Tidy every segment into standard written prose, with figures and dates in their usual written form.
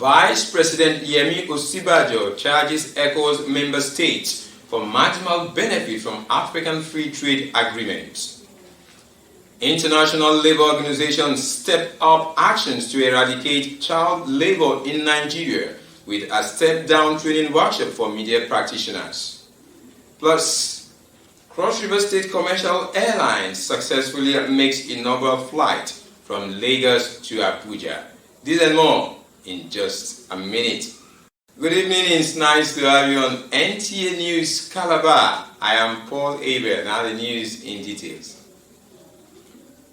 Vice President Yemi Osibajo charges ECOWAS member states for maximal benefit from African Free Trade Agreements. International Labour Organizations step up actions to eradicate child labor in Nigeria with a step-down training workshop for media practitioners. Plus, Cross River State Commercial Airlines successfully makes inaugural flight from Lagos to Abuja. This and more in just a minute. Good evening, it's nice to have you on Nta News Calabar. I am Paul Abel, now the news in details.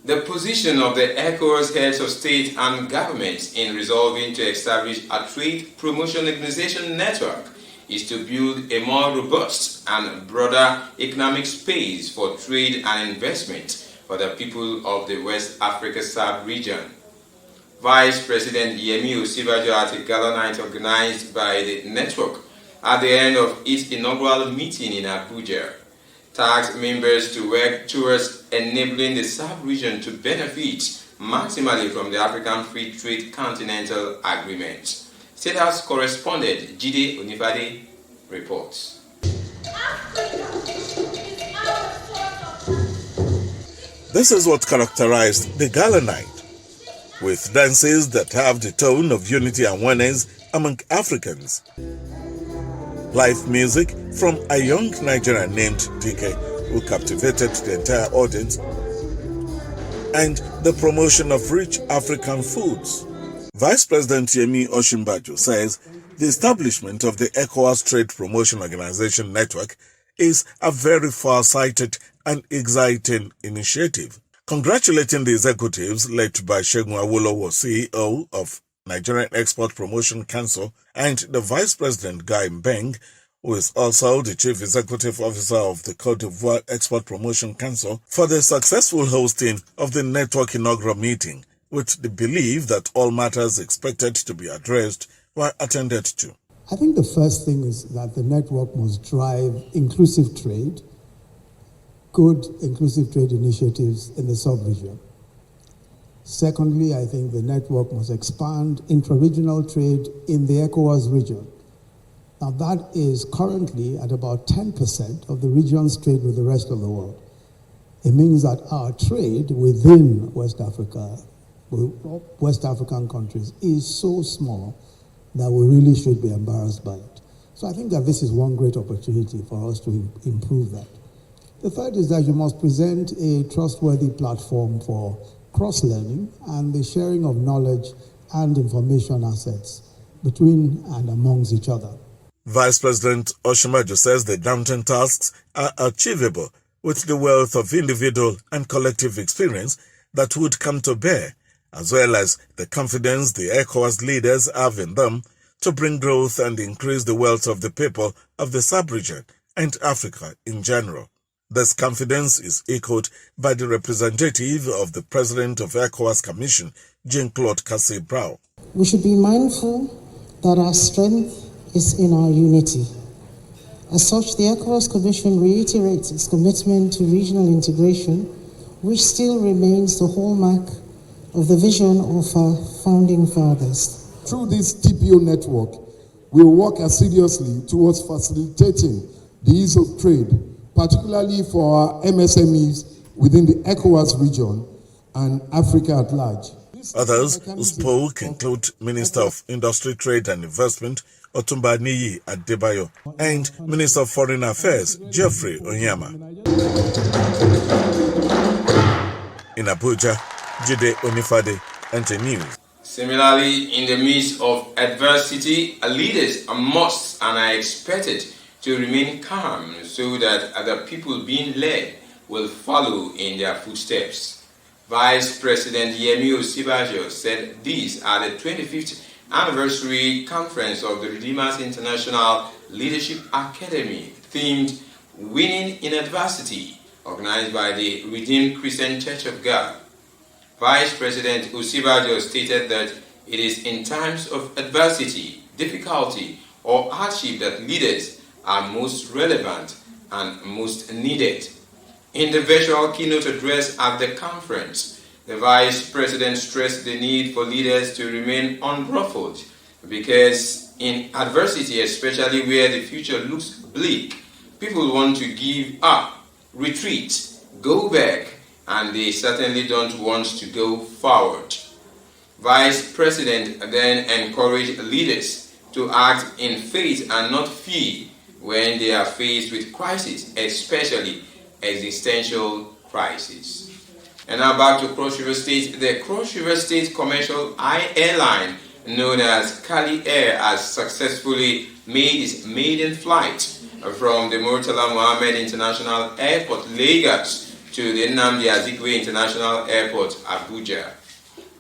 The position of the ECOWAS heads of state and governments in resolving to establish a trade promotion organization network is to build a more robust and broader economic space for trade and investment for the people of the West Africa sub-region. Vice President Yemi Osibajo at a gala night organized by the network at the end of its inaugural meeting in Abuja tasked members to work towards enabling the sub-region to benefit maximally from the African Free Trade Continental Agreement. State House correspondent Jide Onifade reports. This is what characterized the gala night, with dances that have the tone of unity and oneness among Africans. Live music from a young Nigerian named DK, who captivated the entire audience, and the promotion of rich African foods. Vice President Yemi Osibajo says the establishment of the ECOWAS Trade Promotion Organization Network is a very far-sighted and exciting initiative. Congratulating the executives led by Segun Awolowo, CEO of Nigerian Export Promotion Council, and the Vice President Guy Mbeng, who is also the Chief Executive Officer of the Cote d'Ivoire Export Promotion Council, for the successful hosting of the network inaugural meeting, with the belief that all matters expected to be addressed were attended to. I think the first thing is that the network must drive inclusive trade, good inclusive trade initiatives in the sub-region. Secondly, I think the network must expand intra-regional trade in the ECOWAS region. Now that is currently at about 10% of the region's trade with the rest of the world. It means that our trade within West Africa, West African countries, is so small that we really should be embarrassed by it. So I think that this is one great opportunity for us to improve that. The third is that you must present a trustworthy platform for cross-learning and the sharing of knowledge and information assets between and amongst each other. Vice President Osibajo says the daunting tasks are achievable with the wealth of individual and collective experience that would come to bear, as well as the confidence the ECOWAS leaders have in them to bring growth and increase the wealth of the people of the sub-region and Africa in general. This confidence is echoed by the representative of the President of ECOWAS Commission, Jean-Claude Cassé-Brau. We should be mindful that our strength is in our unity. As such, the ECOWAS Commission reiterates its commitment to regional integration, which still remains the hallmark of the vision of our founding fathers. Through this TPO network, we will work assiduously towards facilitating the ease of trade, particularly for our MSMEs within the ECOWAS region and Africa at large. Others who spoke include Minister of Industry, Trade and Investment, Otumba Niyi Adebayo, and Minister of Foreign Affairs, Geoffrey Onyema. In Abuja, Jide Onifade, Nta News. Similarly, in the midst of adversity, leaders must and are expected to remain calm so that other people being led will follow in their footsteps. Vice President Yemi Osibajo said these at the 25th anniversary conference of the Redeemers International Leadership Academy, themed Winning in Adversity, organized by the Redeemed Christian Church of God. Vice President Osibajo stated that it is in times of adversity, difficulty, or hardship that leaders are most relevant and most needed. In the virtual keynote address at the conference, the Vice President stressed the need for leaders to remain unruffled, because in adversity, especially where the future looks bleak, people want to give up, retreat, go back, and they certainly don't want to go forward. Vice President then encouraged leaders to act in faith and not fear when they are faced with crisis, especially existential crisis. And now back to Cross River State. The Cross River State commercial airline known as Cali Air has successfully made its maiden flight from the Murtala Mohammed International Airport, Lagos, to the Nnamdi Azikiwe International Airport, Abuja.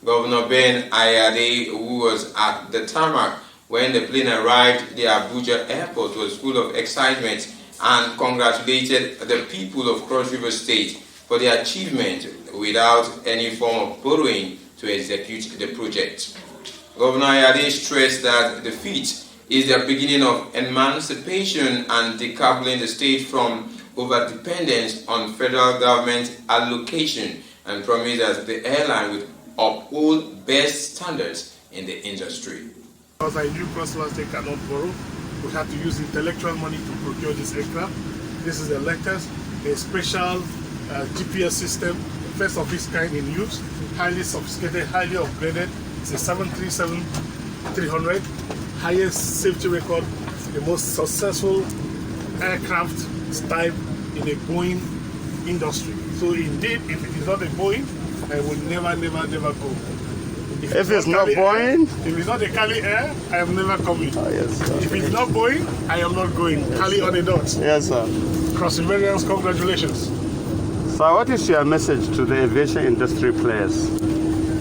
Governor Ben Ayade, who was at the tarmac when the plane arrived at the Abuja airport, was full of excitement and congratulated the people of Cross River State for their achievement without any form of borrowing to execute the project. Governor Ayade stressed that the feat is the beginning of emancipation and decoupling the state from over-dependence on federal government allocation, and promised that the airline would uphold best standards in the industry. Because I knew Cross River State cannot borrow, we had to use intellectual money to procure this aircraft. This is a Lectors, a special GPS system, first of its kind in use, highly sophisticated, highly upgraded. It's a 737-300, highest safety record, the most successful aircraft type in the Boeing industry. So indeed, if it is not a Boeing, I would never go. If it's not Boeing? If it's not a Cali Air, I am never coming. Oh, yes, sir. If it's not Boeing, I am not going. Yes, Cali on the dot. Yes, sir. Cross Riverians, congratulations. So what is your message to the aviation industry players?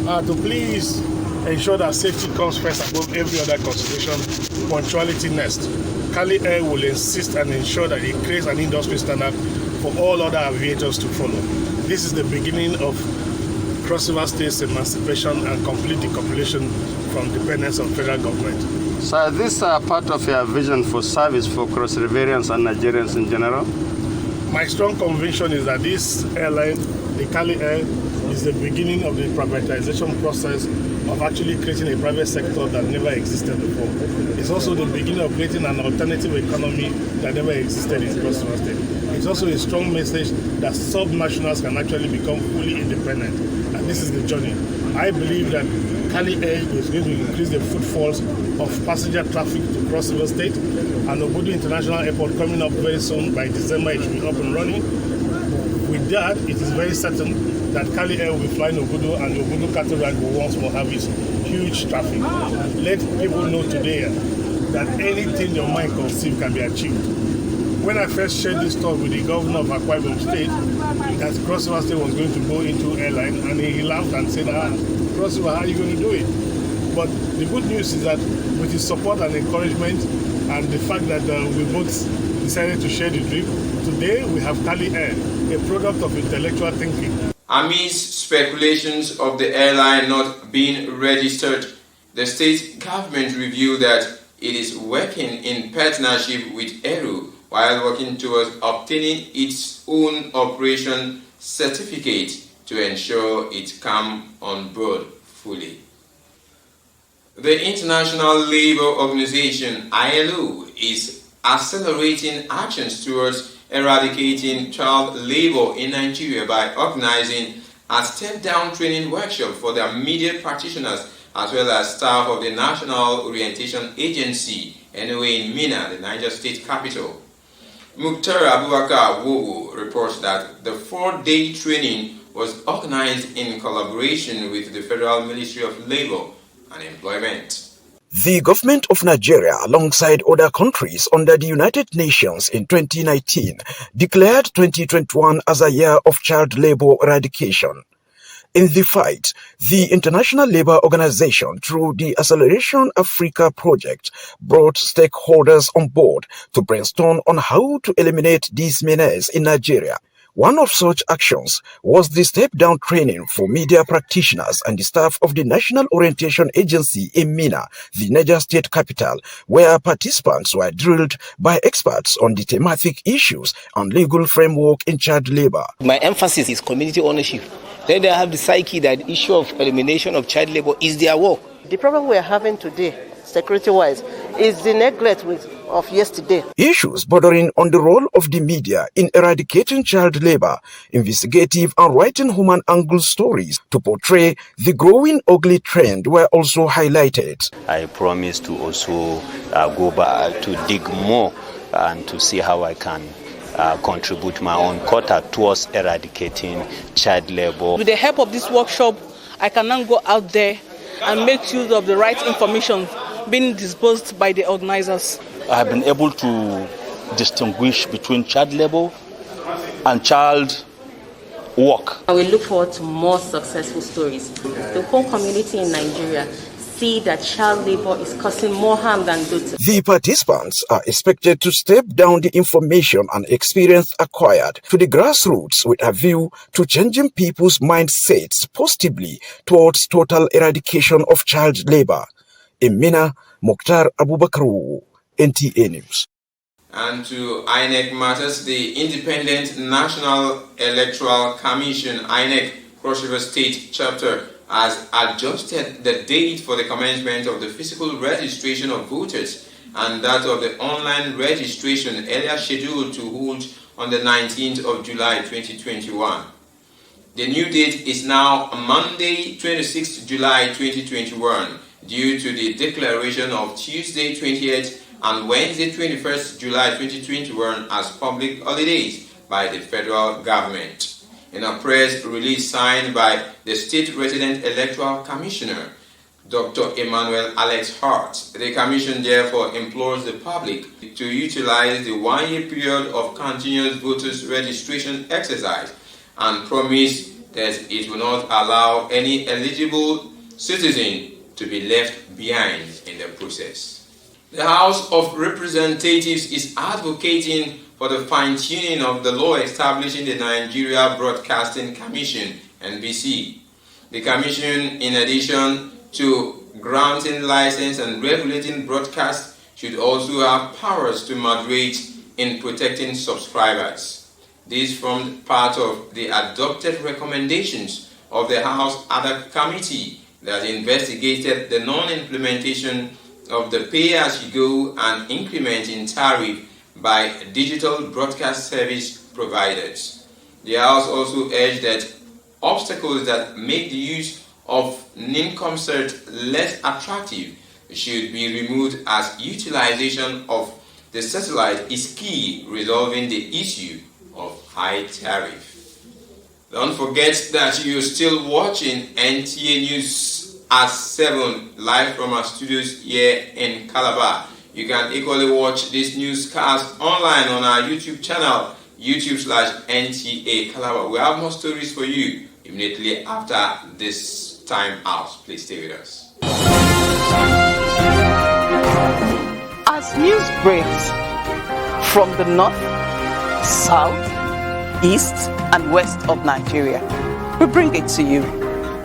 To please ensure that safety comes first above every other consideration. Punctuality next. Cali Air will insist and ensure that it creates an industry standard for all other aviators to follow. This is the beginning of Cross River State's emancipation and complete decouplation from dependence on federal government. So is this part of your vision for service for Cross Riverians and Nigerians in general? My strong conviction is that this airline, the Cali Air, is the beginning of the privatization process of actually creating a private sector that never existed before. It's also the beginning of creating an alternative economy that never existed in Cross River State. It's also a strong message that sub-nationals can actually become fully independent. And this is the journey. I believe that Cali Air is going to increase the footfalls of passenger traffic to Cross River State, and Obudu International Airport coming up very soon. By December, it should be up and running. With that, it is very certain that Cali Air will be flying Obudu, and the Obudu cattle rank will once more have its huge traffic. Let people know today that anything your mind conceive can be achieved. When I first shared this talk with the governor of Akwa Ibom State, that Cross River State was going to go into airline, and he laughed and said, Cross River, how are you going to do it? But the good news is that with his support and encouragement, and the fact that we both decided to share the dream, today we have Cali Air, a product of intellectual thinking. Amidst speculations of the airline not being registered, the state government revealed that it is working in partnership with Aero while working towards obtaining its own operation certificate to ensure it comes on board fully. The International Labour Organization, ILO, is accelerating actions towards eradicating child labor in Nigeria by organizing a step-down training workshop for their media practitioners as well as staff of the National Orientation Agency, NOA, in Minna, the Niger State capital. Mukhtar Abubakar Wogo reports that the 4-day training was organized in collaboration with the Federal Ministry of Labor and Employment. The government of Nigeria, alongside other countries under the United Nations in 2019, declared 2021 as a year of child labor eradication. In the fight, the International Labour Organization, through the Acceleration Africa project, brought stakeholders on board to brainstorm on how to eliminate these menace in Nigeria. One of such actions was the step-down training for media practitioners and the staff of the National Orientation Agency in Minna, the Niger State capital, where participants were drilled by experts on the thematic issues and legal framework in child labor. My emphasis is community ownership. Then they have the psyche that the issue of elimination of child labor is their work. The problem we are having today security-wise, is the neglect of yesterday. Issues bordering on the role of the media in eradicating child labor, investigative and writing human angle stories to portray the growing ugly trend were also highlighted. I promise to also go back to dig more and to see how I can contribute my own quota towards eradicating child labor. With the help of this workshop, I can now go out there and make use of the right information being disposed by the organizers. I have been able to distinguish between child labor and child work. I will look forward to more successful stories. The whole community in Nigeria see that child labor is causing more harm than good. The participants are expected to step down the information and experience acquired to the grassroots with a view to changing people's mindsets positively towards total eradication of child labor. In Mina, Mukhtar Abubakar, NTA News. And to INEC matters, the Independent National Electoral Commission, INEC, Cross River State Chapter, has adjusted the date for the commencement of the physical registration of voters and that of the online registration earlier scheduled to hold on the 19th of July 2021. The new date is now Monday, 26th July 2021, due to the declaration of Tuesday 28th and Wednesday 21st July 2021 as public holidays by the federal government. In a press release signed by the State Resident Electoral Commissioner, Dr. Emmanuel Alex Hart, the Commission therefore implores the public to utilize the one-year period of continuous voters registration exercise and promise that it will not allow any eligible citizen to be left behind in the process. The House of Representatives is advocating for the fine-tuning of the law establishing the Nigeria Broadcasting Commission, NBC. The Commission, in addition to granting license and regulating broadcast, should also have powers to moderate in protecting subscribers. This formed part of the adopted recommendations of the House Ad Committee that investigated the non-implementation of the pay-as-you-go and increment in tariff by digital broadcast service providers. The House also urged that obstacles that make the use of NIMCOMCERT less attractive should be removed, as utilization of the satellite is key resolving the issue of high tariff. Don't forget that you're still watching NTA News at 7 live from our studios here in Calabar. You can equally watch this newscast online on our YouTube channel, YouTube/NTA Calabar. We have more stories for you immediately after this time out. Please stay with us. As news breaks from the north, south, east, and west of Nigeria, we bring it to you.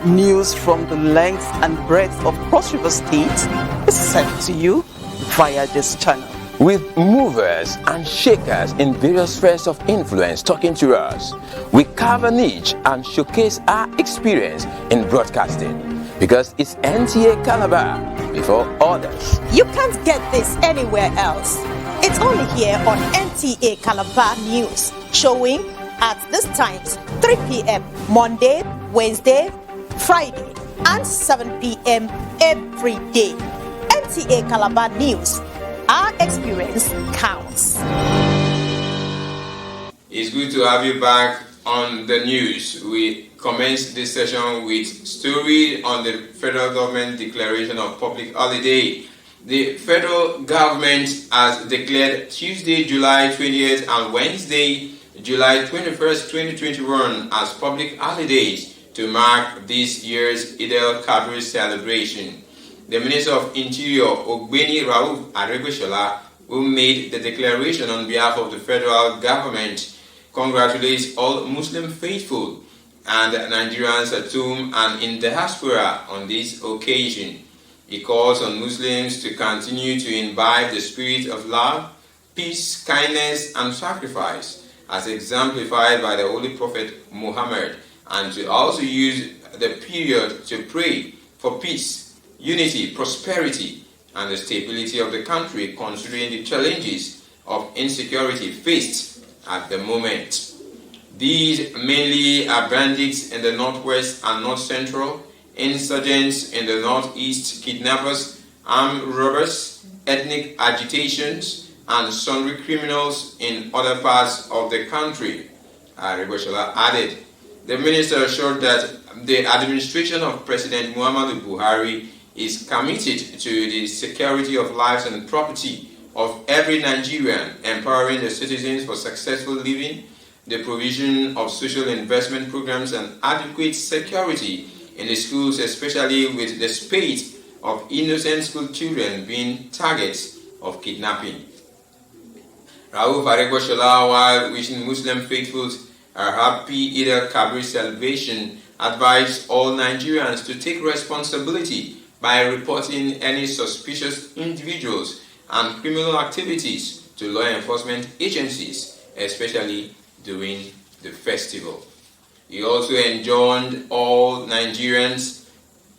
News from the length and breadth of Cross River State is sent to you via this channel. With movers and shakers in various spheres of influence talking to us, we carve a niche and showcase our experience in broadcasting, because it's NTA Calabar before others. You can't get this anywhere else. It's only here on NTA Calabar News, showing at these times: 3 p.m. Monday, Wednesday, Friday, and 7 p.m. every day. NTA Calabar News. Our experience counts. It's good to have you back on the news. We commence this session with story on the federal government declaration of public holiday. The federal government has declared Tuesday, July 20th and Wednesday, July 21st, 2021 as public holidays to mark this year's Eid al-Kabir celebration. The Minister of Interior, Ogbeni Rauf Aregbesola, who made the declaration on behalf of the federal government, congratulates all Muslim faithful and Nigerians at home and in diaspora on this occasion. He calls on Muslims to continue to imbibe the spirit of love, peace, kindness, and sacrifice, as exemplified by the Holy Prophet Muhammad, and to also use the period to pray for peace, unity, prosperity, and the stability of the country considering the challenges of insecurity faced at the moment. These mainly are bandits in the northwest and north central, insurgents in the northeast, kidnappers, armed robbers, ethnic agitations, and sundry criminals in other parts of the country, Ariboshola added. The minister assured that the administration of President Muhammadu Buhari is committed to the security of lives and property of every Nigerian, empowering the citizens for successful living, the provision of social investment programs, and adequate security in the schools, especially with the spate of innocent school children being targets of kidnapping. Rauf Aregbesola, while wishing Muslim faithfuls a happy Eid al-Kabir celebration, advised all Nigerians to take responsibility by reporting any suspicious individuals and criminal activities to law enforcement agencies, especially during the festival. He also enjoined all Nigerians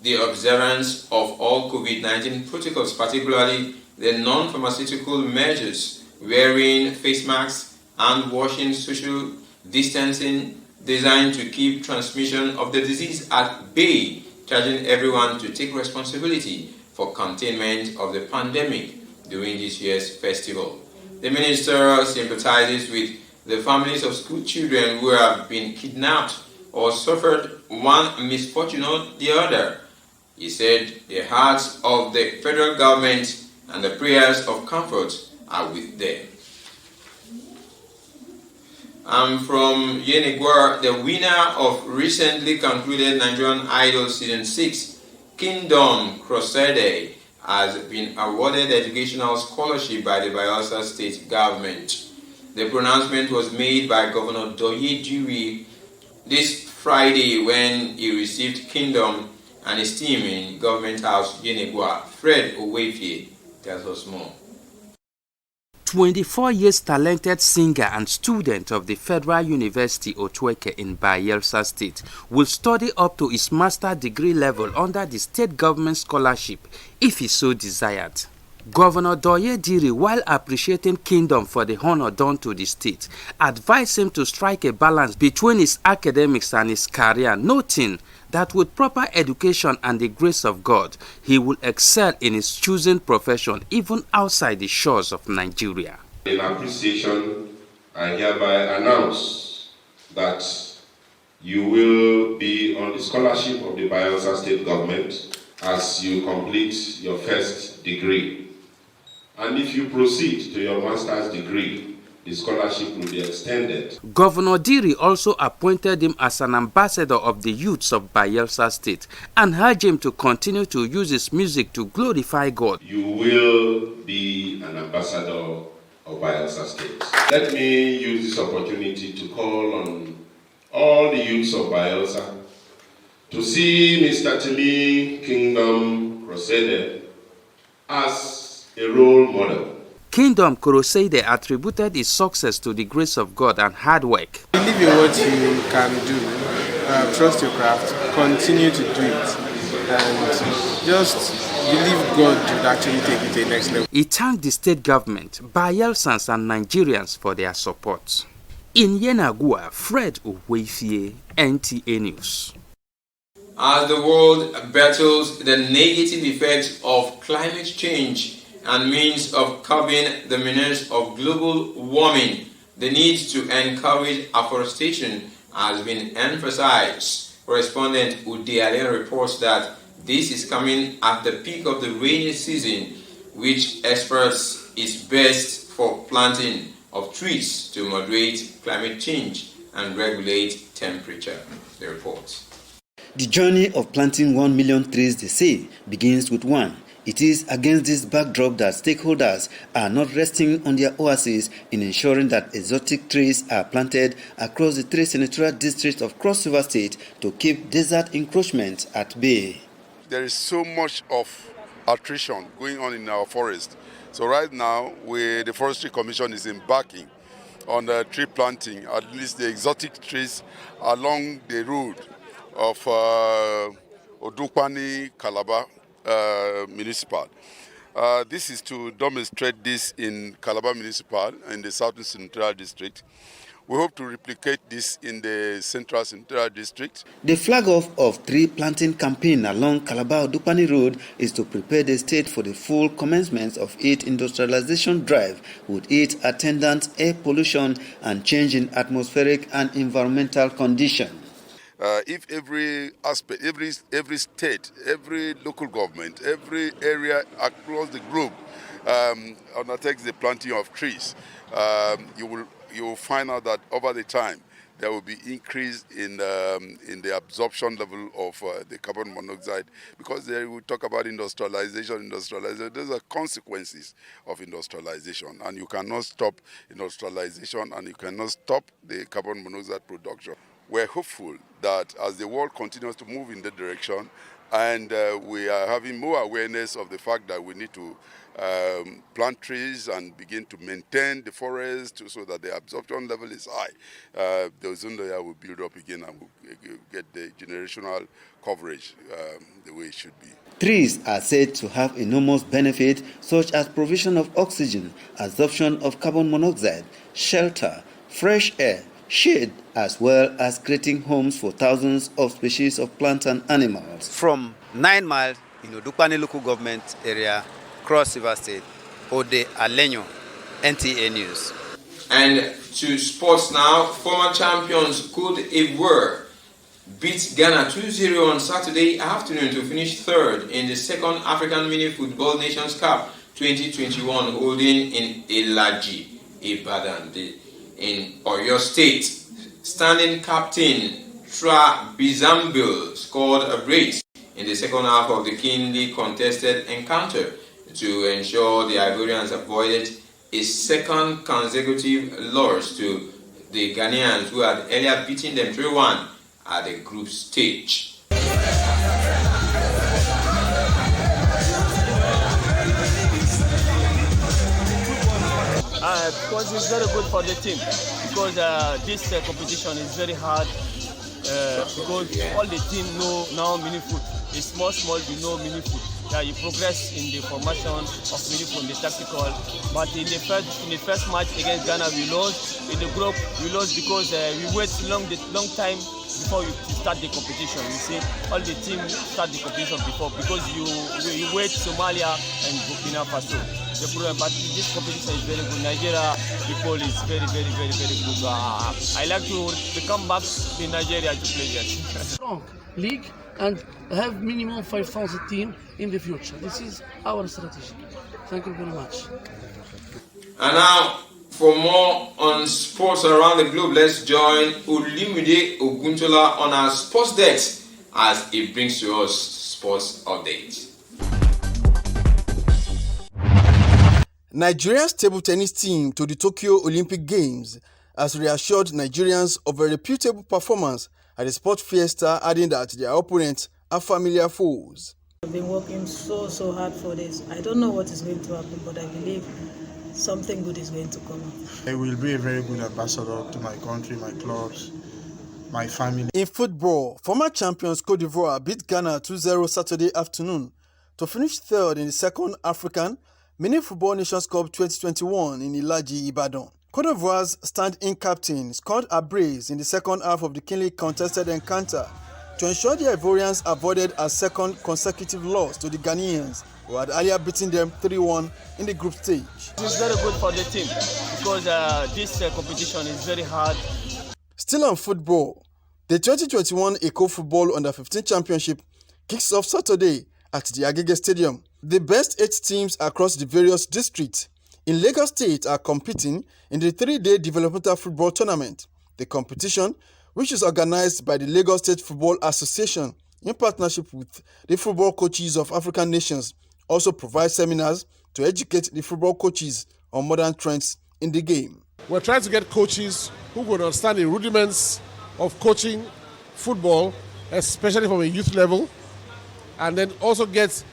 the observance of all COVID-19 protocols, particularly the non-pharmaceutical measures, wearing face masks and washing, social distancing, designed to keep transmission of the disease at bay, charging everyone to take responsibility for containment of the pandemic during this year's festival. The minister sympathizes with the families of school children who have been kidnapped or suffered one misfortune or the other. He said the hearts of the federal government and the prayers of comfort are with them. And from Yenegua, the winner of recently concluded Nigerian Idol Season 6, Kingdom Crusade, has been awarded educational scholarship by the Bayelsa State government. The pronouncement was made by Governor Doye Diri this Friday when he received Kingdom and his team in Government House, Yenegua. Fred Owefie tells us more. 24 years talented singer and student of the Federal University Otueke in Bayelsa State will study up to his master's degree level under the state government scholarship if he so desired. Governor Doye Diri, while appreciating Kingdom for the honor done to the state, advised him to strike a balance between his academics and his career, noting that with proper education and the grace of God, he will excel in his chosen profession even outside the shores of Nigeria. In appreciation, I hereby announce that you will be on the scholarship of the Bayelsa State Government as you complete your first degree. And if you proceed to your master's degree, the scholarship will be extended. Governor Diri also appointed him as an ambassador of the youths of Bayelsa State and urged him to continue to use his music to glorify God. You will be an ambassador of Bayelsa State. Let me use this opportunity to call on all the youths of Bayelsa to see Mr. Timi Kingdom Crusade as a role model. Kingdom Crusade attributed his success to the grace of God and hard work. Believe in what you can do, trust your craft, continue to do it, and just believe God would actually take it to the next level. He thanked the state government, Bayelsans and Nigerians for their support. In Yenagua, Fred Owefie, NTA News. As the world battles the negative effects of climate change and means of curbing the menace of global warming, the need to encourage afforestation has been emphasized. Correspondent Udealen reports that this is coming at the peak of the rainy season, which experts is best for planting of trees to moderate climate change and regulate temperature. The report. The journey of planting 1 million trees, they say, begins with one. It is against this backdrop that stakeholders are not resting on their oases in ensuring that exotic trees are planted across the 3 senatorial districts of Cross River State to keep desert encroachment at bay. There is so much of attrition going on in our forest. So right now, the Forestry Commission is embarking on tree planting, at least the exotic trees along the road of Nta Calabar municipal. This is to demonstrate this in Calabar Municipal in the Southern Central District. We hope to replicate this in the Central District. The flag off of tree planting campaign along Calabar-Dupani Road is to prepare the state for the full commencement of its industrialization drive with its attendant air pollution and change in atmospheric and environmental conditions. If every aspect, every state, every local government, every area across the globe undertakes the planting of trees, you will find out that over the time there will be increase in the absorption level of the carbon monoxide, because there we talk about industrialization. Those are consequences of industrialization, and you cannot stop industrialization and you cannot stop the carbon monoxide production. We're hopeful that as the world continues to move in that direction, and we are having more awareness of the fact that we need to plant trees and begin to maintain the forest so that the absorption level is high, the ozone layer will build up again and we'll get the generational coverage the way it should be. Trees are said to have enormous benefits such as provision of oxygen, absorption of carbon monoxide, shelter, fresh air, shade, as well as creating homes for thousands of species of plants and animals. From 9 miles in Odukpani local government area, Cross River State, Ode Alenyo, NTA News. And to sports now, former champions Cote d'Ivoire beat Ghana 2-0 on Saturday afternoon to finish third in the second African Mini Football Nations Cup 2021 holding in Ilaji, Ibadan, in Oyo State. Standing captain Tra Bizambil scored a brace in the second half of the keenly contested encounter to ensure the Ivorians avoided a second consecutive loss to the Ghanaians, who had earlier beaten them 3-1 at the group stage. Because it's very good for the team, because this competition is very hard, because all the team know now mini foot. It's small, you know mini foot. Yeah, you progress in the formation of mini foot, in the tactical. But in the first match against Ghana, we lost. In the group, we lost because we wait long time before you start the competition. You see, all the team start the competition before, because you wait Somalia and Burkina Faso. The problem, but this competition is very good. Nigeria people is very good. I like to come back in Nigeria to play that. Strong league and have minimum 5,000 team in the future. This is our strategy. Thank you very much. And now, for more on sports around the globe, let's join Olumide Oguntola on our sports desk as he brings to us sports updates. Nigeria's table tennis team to the Tokyo Olympic Games has reassured Nigerians of a reputable performance at the Sport Fiesta, adding that their opponents are familiar foes. I've been working so hard for this. I don't know what is going to happen, but I believe something good is going to come up. I will be a very good ambassador to my country, my clubs, my family. In football, former champions Cote d'Ivoire beat Ghana 2-0 Saturday afternoon to finish third in the second African Mini Football Nations Cup 2021 in Ilaji, Ibadan. Cote d'Ivoire's stand-in captain scored a brace in the second half of the keenly contested encounter to ensure the Ivorians avoided a second consecutive loss to the Ghanaians, who had earlier beaten them 3-1 in the group stage. It's very good for the team, because this competition is very hard. Still on football, the 2021 Eco Football Under-15 Championship kicks off Saturday at the Agege Stadium. The best 8 teams across the various districts in Lagos State are competing in the 3-day developmental football tournament. The competition, which is organized by the Lagos State Football Association in partnership with the football coaches of African nations, also provides seminars to educate the football coaches on modern trends in the game. We're trying to get coaches who would understand the rudiments of coaching football, especially from a youth level, and then also get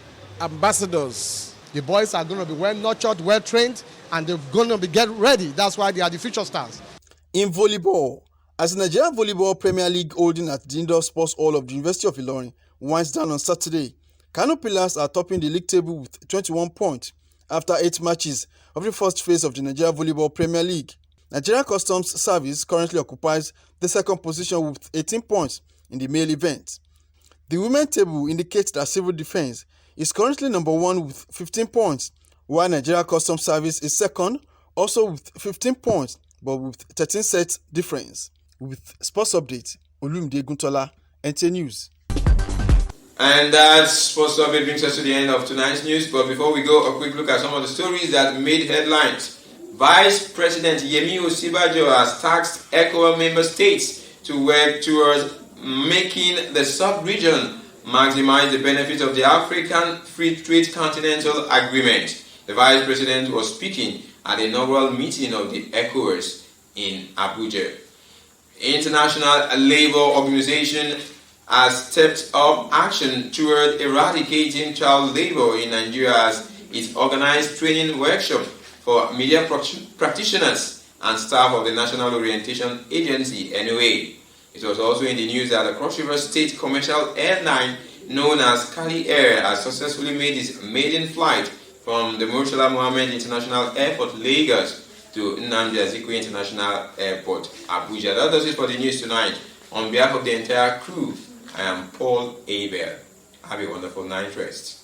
ambassadors. The boys are going to be well nurtured, well trained, and they're going to be get ready. That's why they are the future stars. In volleyball, as the Nigerian Volleyball Premier League holding at the Indoor Sports Hall of the University of Ilorin winds down on Saturday, Kano Pillars are topping the league table with 21 points after 8 matches of the first phase of the Nigeria Volleyball Premier League. Nigeria Customs Service currently occupies the second position with 18 points in the male event. The women table indicates that Civil Defense is currently number 1 with 15 points, while Nigeria Customs Service is second, also with 15 points, but with 13 sets difference. With Sports Update, Olumide Guntola, NTA News. And that sports update brings us to the end of tonight's news. But before we go, a quick look at some of the stories that made headlines. Vice President Yemi Osinbajo has tasked ECOWAS member states to work towards making the sub-region maximize the benefits of the African Free Trade Continental Agreement. The Vice President was speaking at the inaugural meeting of the ECOWAS in Abuja. International Labour Organization has stepped up action toward eradicating child labor in Nigeria as it organized training workshop for media practitioners and staff of the National Orientation Agency, NOA. It was also in the news that the Cross River State commercial airline known as Kali Air has successfully made its maiden flight from the Murtala Mohammed International Airport, Lagos, to Nnamdi Azikiwe International Airport, Abuja. That does it for the news tonight. On behalf of the entire crew, I am Paul Abel. Have a wonderful night rest.